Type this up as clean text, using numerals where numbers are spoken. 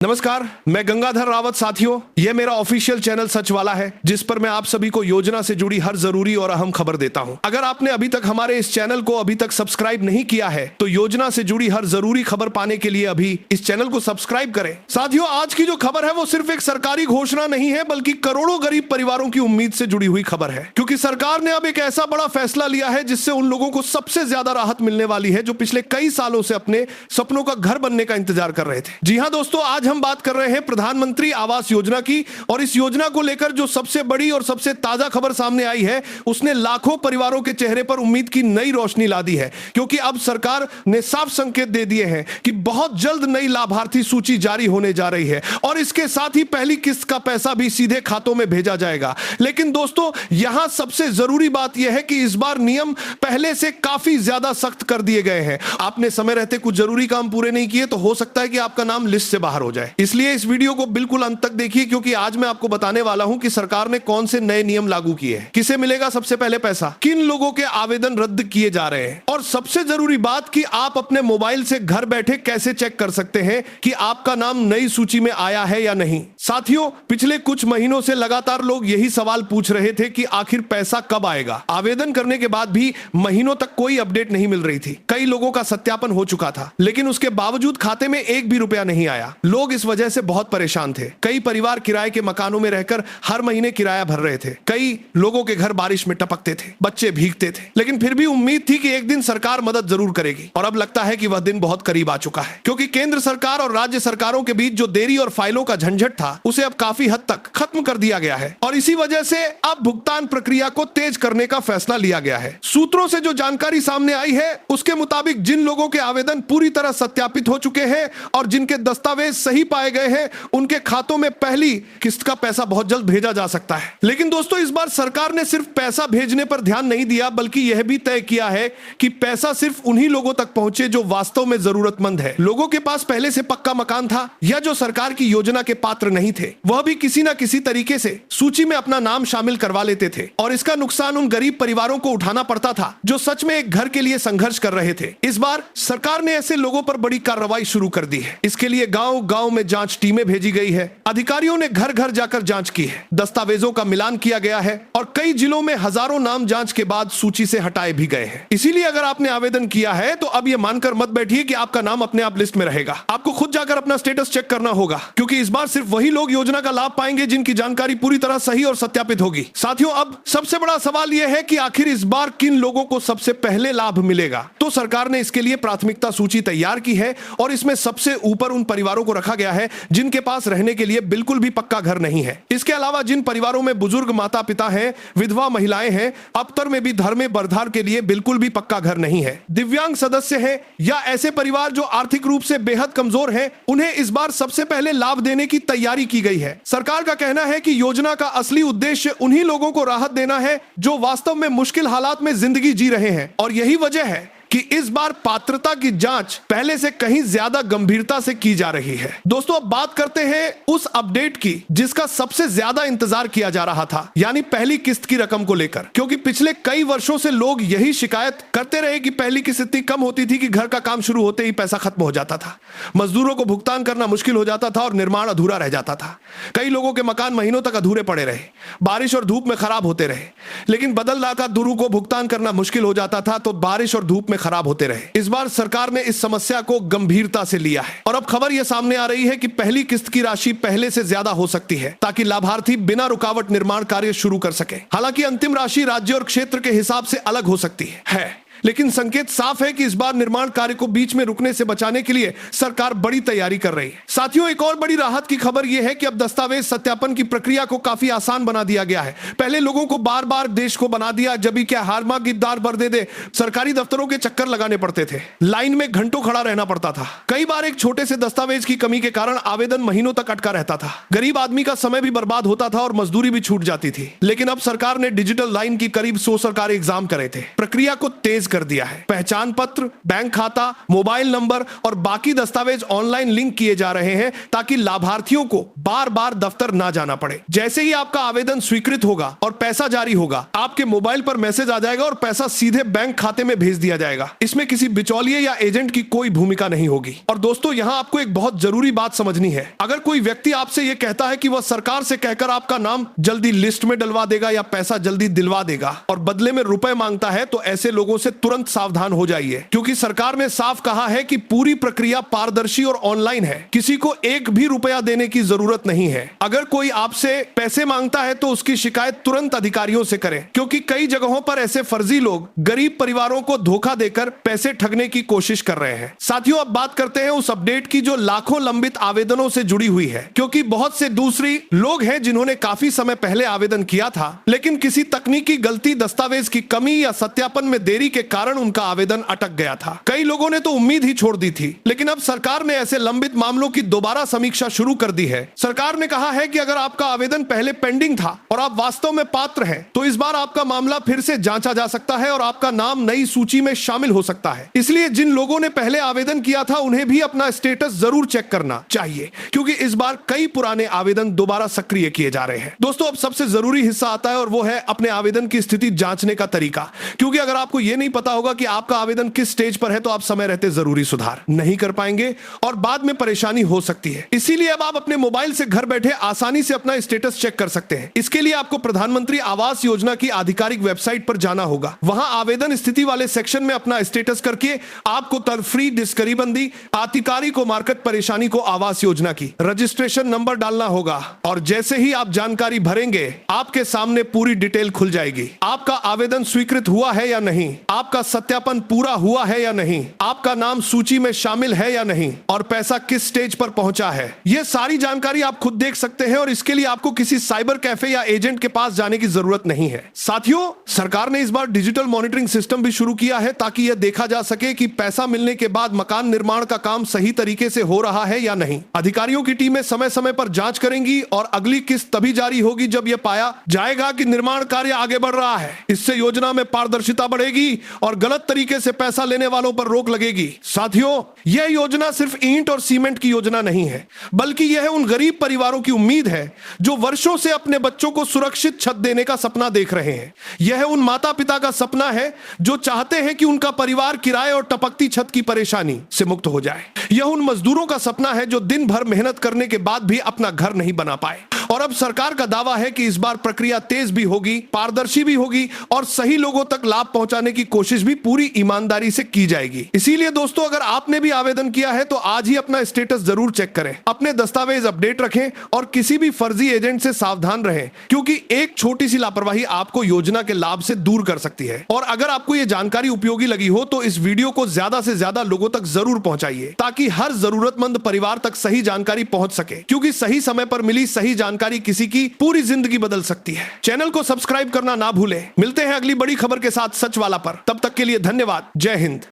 नमस्कार, मैं गंगाधर रावत। साथियों, यह मेरा ऑफिशियल चैनल सच वाला है, जिस पर मैं आप सभी को योजना से जुड़ी हर जरूरी और अहम खबर देता हूं। अगर आपने अभी तक हमारे इस चैनल को अभी तक सब्सक्राइब नहीं किया है तो योजना से जुड़ी हर जरूरी खबर पाने के लिए अभी इस चैनल को सब्सक्राइब करें। साथियों, आज की जो खबर है वो सिर्फ एक सरकारी घोषणा नहीं है, बल्कि करोड़ों गरीब परिवारों की उम्मीद से जुड़ी हुई खबर है। क्योंकि सरकार ने अब एक ऐसा बड़ा फैसला लिया है जिससे उन लोगों को सबसे ज्यादा राहत मिलने वाली है जो पिछले कई सालों से अपने सपनों का घर बनने का इंतजार कर रहे थे। जी हाँ दोस्तों, आज हम बात कर रहे हैं प्रधानमंत्री आवास योजना की। और इस योजना को लेकर जो सबसे बड़ी और सबसे ताजा खबर सामने आई है उसने लाखों परिवारों के चेहरे पर उम्मीद की नई रोशनी ला दी है। क्योंकि अब सरकार ने साफ संकेत दे दिए हैं कि बहुत जल्द नई लाभार्थी सूची जारी होने जा रही है और इसके साथ ही पहली किस्त का पैसा भी सीधे खातों में भेजा जाएगा। लेकिन दोस्तों, यहां सबसे जरूरी बात यह है कि इस बार नियम पहले से काफी ज्यादा सख्त कर दिए गए हैं। आपने समय रहते कुछ जरूरी काम पूरे नहीं किए तो हो सकता है कि आपका नाम लिस्ट से बाहर हो जाए। इसलिए इस वीडियो को बिल्कुल अंत तक देखिए, क्योंकि आज मैं आपको बताने वाला हूं कि सरकार ने कौन से नए नियम लागू किए हैं, किसे मिलेगा सबसे पहले पैसा, किन लोगों के आवेदन रद्द किए जा रहे हैं, और सबसे जरूरी बात कि आप अपने मोबाइल से घर बैठे कैसे चेक कर सकते हैं कि आपका नाम नई सूची में आया है या नहीं। साथियों, पिछले कुछ महीनों से लगातार लोग यही सवाल पूछ रहे थे कि आखिर पैसा कब आएगा। आवेदन करने के बाद भी महीनों तक कोई अपडेट नहीं मिल रही थी। कई लोगों का सत्यापन हो चुका था, लेकिन उसके बावजूद खाते में एक भी रुपया नहीं आया। लोग इस वजह से बहुत परेशान थे। कई परिवार किराए के मकानों में रहकर हर महीने किराया भर रहे थे। कई लोगों के घर बारिश में टपकते थे, बच्चे भीगते थे, लेकिन फिर भी उम्मीद थी कि एक दिन सरकार मदद जरूर करेगी। और अब लगता है कि वह दिन बहुत करीब आ चुका है, क्योंकि केंद्र सरकार और राज्य सरकारों के बीच जो देरी और फाइलों का झंझट था उसे अब काफी हद तक खत्म कर दिया गया है। और इसी वजह से अब भुगतान प्रक्रिया को तेज करने का फैसला लिया गया है। सूत्रों से जो जानकारी सामने आई है उसके मुताबिक जिन लोगों के आवेदन पूरी तरह सत्यापित हो चुके हैं और जिनके दस्तावेज सही पाए गए हैं उनके खातों में पहली किस्त का पैसा बहुत जल्द भेजा जा सकता है। लेकिन दोस्तों, इस बार सरकार ने सिर्फ पैसा भेजने पर ध्यान नहीं दिया, बल्कि यह भी तय किया है कि पैसा सिर्फ उन्हीं लोगों तक पहुंचे जो वास्तव में जरूरतमंद है। लोगों के पास पहले से पक्का मकान था या जो सरकार की योजना के पात्र नहीं थे, वह भी किसी ना किसी तरीके से सूची में अपना नाम शामिल करवा लेते थे। और इसका नुकसान उन गरीब परिवारों को उठाना पड़ता था जो सच में एक घर के लिए संघर्ष कर रहे थे। इस बार सरकार ने ऐसे लोगों पर बड़ी कार्रवाई शुरू कर दी है। इसके लिए गांव गांव में जांच टीमें भेजी गई है। अधिकारियों ने घर घर जाकर जांच की है, दस्तावेजों का मिलान किया गया है और कई जिलों में हजारों नाम जांच के बाद सूची से हटाए भी गए हैं। इसीलिए अगर आपने आवेदन किया है तो अब यह मानकर मत बैठिए कि आपका नाम अपने आप लिस्ट में रहेगा। आपको खुद जाकर अपना स्टेटस चेक करना होगा, क्योंकि इस बार सिर्फ वही लोग योजना का लाभ पाएंगे जिनकी जानकारी पूरी तरह सही और सत्यापित होगी। साथियों, अब सबसे बड़ा सवाल यह है कि आखिर इस बार किन लोगों को सबसे पहले लाभ मिलेगा। तो सरकार ने इसके लिए प्राथमिकता सूची तैयार की है और इसमें सबसे ऊपर उन परिवारों को रखा गया है जिनके पास रहने के लिए बिल्कुल भी पक्का घर नहीं है। इसके अलावा जिन परिवारों में बुजुर्ग माता पिता हैं, विधवा महिलाएं हैं, अबतर में भी धर्म में बरधार के लिए बिल्कुल भी पक्का घर नहीं है, दिव्यांग सदस्य हैं या ऐसे परिवार जो आर्थिक रूप से बेहद कमजोर हैं, उन्हें इस बार सबसे पहले लाभ देने की तैयारी की गई है। सरकार का कहना है कि योजना का असली उद्देश्य उन्हीं लोगों को राहत देना है जो वास्तव में मुश्किल हालात में जिंदगी जी रहे हैं। और यही वजह है कि इस बार पात्रता की जांच पहले से कहीं ज्यादा गंभीरता से की जा रही है। दोस्तों, अब बात करते हैं उस अपडेट की जिसका सबसे ज्यादा इंतजार किया जा रहा था, यानी पहली किस्त की रकम को लेकर। क्योंकि पिछले कई वर्षों से लोग यही शिकायत करते रहे कि पहली किस्त इतनी कम होती थी कि घर का काम शुरू होते ही पैसा खत्म हो जाता था, मजदूरों को भुगतान करना मुश्किल हो जाता था और निर्माण अधूरा रह जाता था। कई लोगों के मकान महीनों तक अधूरे पड़े रहे, बारिश और धूप में खराब होते रहे। लेकिन बदल लाका दूरों को भुगतान करना मुश्किल हो जाता था तो बारिश और धूप में खराब होते रहे। इस बार सरकार ने इस समस्या को गंभीरता से लिया है और अब खबर यह सामने आ रही है कि पहली किस्त की राशि पहले से ज्यादा हो सकती है, ताकि लाभार्थी बिना रुकावट निर्माण कार्य शुरू कर सके। हालांकि अंतिम राशि राज्य और क्षेत्र के हिसाब से अलग हो सकती है, लेकिन संकेत साफ है कि इस बार निर्माण कार्य को बीच में रुकने से बचाने के लिए सरकार बड़ी तैयारी कर रही है। साथियों, एक और बड़ी राहत की खबर यह है कि अब दस्तावेज सत्यापन की प्रक्रिया को काफी आसान बना दिया गया है। पहले लोगों को बार बार देश को बना दिया, जब भी क्या हारमा गिरदार भर दे सरकारी दफ्तरों के चक्कर लगाने पड़ते थे, लाइन में घंटों खड़ा रहना पड़ता था। कई बार एक छोटे से दस्तावेज की कमी के कारण आवेदन महीनों तक अटका रहता था। गरीब आदमी का समय भी बर्बाद होता था और मजदूरी भी छूट जाती थी। लेकिन अब सरकार ने डिजिटल लाइन की करीब 100 सरकारी एग्जाम करे थे, प्रक्रिया को तेज कर दिया है। पहचान पत्र, बैंक खाता, मोबाइल नंबर और बाकी दस्तावेज ऑनलाइन लिंक किए जा रहे हैं ताकि लाभार्थियों को बार बार दफ्तर ना जाना पड़े। जैसे ही आपका आवेदन स्वीकृत होगा और पैसा जारी होगा, आपके मोबाइल पर मैसेज आ जाएगा और पैसा सीधे बैंक खाते में भेज दिया जाएगा। इसमें किसी बिचौलिए या एजेंट की कोई भूमिका नहीं होगी। और दोस्तों, यहां आपको एक बहुत जरूरी बात समझनी है। अगर कोई व्यक्ति आपसे यह कहता है कि वह सरकार से कहकर आपका नाम जल्दी लिस्ट में डलवा देगा या पैसा जल्दी दिलवा देगा और बदले में रुपए मांगता है, तो ऐसे लोगों से तुरंत सावधान हो जाइए, क्योंकि सरकार ने साफ कहा है कि पूरी प्रक्रिया पारदर्शी और ऑनलाइन है। किसी को एक भी रुपया देने की जरूरत नहीं है। अगर कोई आपसे पैसे मांगता है तो उसकी शिकायत तुरंत अधिकारियों से करें, क्योंकि कई जगहों पर ऐसे फर्जी लोग गरीब परिवारों को धोखा देकर पैसे ठगने की कोशिश कर रहे हैं। साथियों, अब बात करते हैं उस अपडेट की जो लाखों लंबित आवेदनों से जुड़ी हुई है, क्योंकि बहुत से दूसरी लोग हैं जिन्होंने काफी समय पहले आवेदन किया था, लेकिन किसी तकनीकी गलती, दस्तावेज की कमी या सत्यापन में देरी के कारण उनका आवेदन अटक गया था। कई लोगों ने तो उम्मीद ही छोड़ दी थी, लेकिन अब सरकार ने ऐसे लंबित मामलों की दोबारा समीक्षा शुरू कर दी है। सरकार ने कहा है कि अगर आपका आवेदन पहले पेंडिंग था और आप वास्तव में पात्र हैं, तो इस बार आपका मामला फिर से जांचा जा सकता है और आपका नाम नई सूची में शामिल हो सकता है। इसलिए जिन लोगों ने पहले आवेदन किया था, उन्हें भी अपना स्टेटस जरूर चेक करना चाहिए, क्योंकि इस बार कई पुराने आवेदन दोबारा सक्रिय किए जा रहे हैं। दोस्तों, अब सबसे जरूरी हिस्सा आता है और वो है अपने आवेदन की स्थिति जांचने का तरीका, क्योंकि अगर आपको यह नहीं पता होगा कि आपका आवेदन किस स्टेज पर है, तो आप समय रहते जरूरी सुधार नहीं कर पाएंगे और बाद में परेशानी हो सकती है। इसीलिए अब आप अपने मोबाइल से घर बैठे आसानी से अपना स्टेटस चेक कर सकते हैं। इसके लिए आपको प्रधानमंत्री आवास योजना की आधिकारिक वेबसाइट पर जाना होगा। वहां आवेदन स्थिति वाले सेक्शन में अपना स्टेटस करके आपको फ्री डिस्करीबंदी आतिकारी को मार्केट परेशानी को आवास योजना की रजिस्ट्रेशन नंबर डालना होगा और जैसे ही आप जानकारी भरेंगे, आपके सामने पूरी डिटेल खुल जाएगी। आपका आवेदन स्वीकृत हुआ है या नहीं, आपका सत्यापन पूरा हुआ है या नहीं, आपका नाम सूची में शामिल है या नहीं और पैसा किस स्टेज पर पहुंचा है। यह सारी जानकारी आप खुद देख सकते हैं और इसके लिए आपको किसी साइबर कैफे या एजेंट के पास जाने की जरूरत नहीं है। साथियों, सरकार ने इस बार डिजिटल मॉनिटरिंग सिस्टम भी शुरू किया है ताकि यह देखा जा सके कि पैसा मिलने के बाद मकान निर्माण का काम सही तरीके से हो रहा है या नहीं। अधिकारियों की टीमें समय समय पर जांच करेंगी और अगली किस्त तभी जारी होगी जब यह पाया जाएगा कि निर्माण कार्य आगे बढ़ रहा है। इससे योजना में पारदर्शिता बढ़ेगी और गलत तरीके से पैसा लेने वालों पर रोक लगेगी। साथियों, यह योजना सिर्फ ईंट और सीमेंट की योजना नहीं है, बल्कि यह उन गरीब परिवारों की उम्मीद है जो वर्षों से अपने बच्चों को सुरक्षित छत देने का सपना देख रहे हैं। यह उन माता पिता का सपना है जो चाहते हैं कि उनका परिवार किराए और टपकती छत की परेशानी से मुक्त हो जाए। यह उन मजदूरों का सपना है जो दिन भर मेहनत करने के बाद भी अपना घर नहीं बना पाए। और अब सरकार का दावा है कि इस बार प्रक्रिया तेज भी होगी, पारदर्शी भी होगी और सही लोगों तक लाभ पहुंचाने की कोशिश भी पूरी ईमानदारी से की जाएगी। इसीलिए दोस्तों, अगर आपने भी आवेदन किया है तो आज ही अपना स्टेटस जरूर चेक करें, अपने दस्तावेज अपडेट रखें और किसी भी फर्जी एजेंट से सावधान रहें, क्योंकि एक छोटी सी लापरवाही आपको योजना के लाभ से दूर कर सकती है। और अगर आपको यह जानकारी उपयोगी लगी हो तो इस वीडियो को ज्यादा से ज्यादा लोगों तक जरूर पहुंचाइए, ताकि हर जरूरतमंद परिवार तक सही जानकारी पहुंच सके, क्योंकि सही समय पर मिली सही जानकारी किसी की पूरी जिंदगी बदल सकती है। चैनल को सब्सक्राइब करना ना भूलें। मिलते हैं अगली बड़ी खबर के साथ सच वाला पर। तब तक के लिए धन्यवाद। जय हिंद।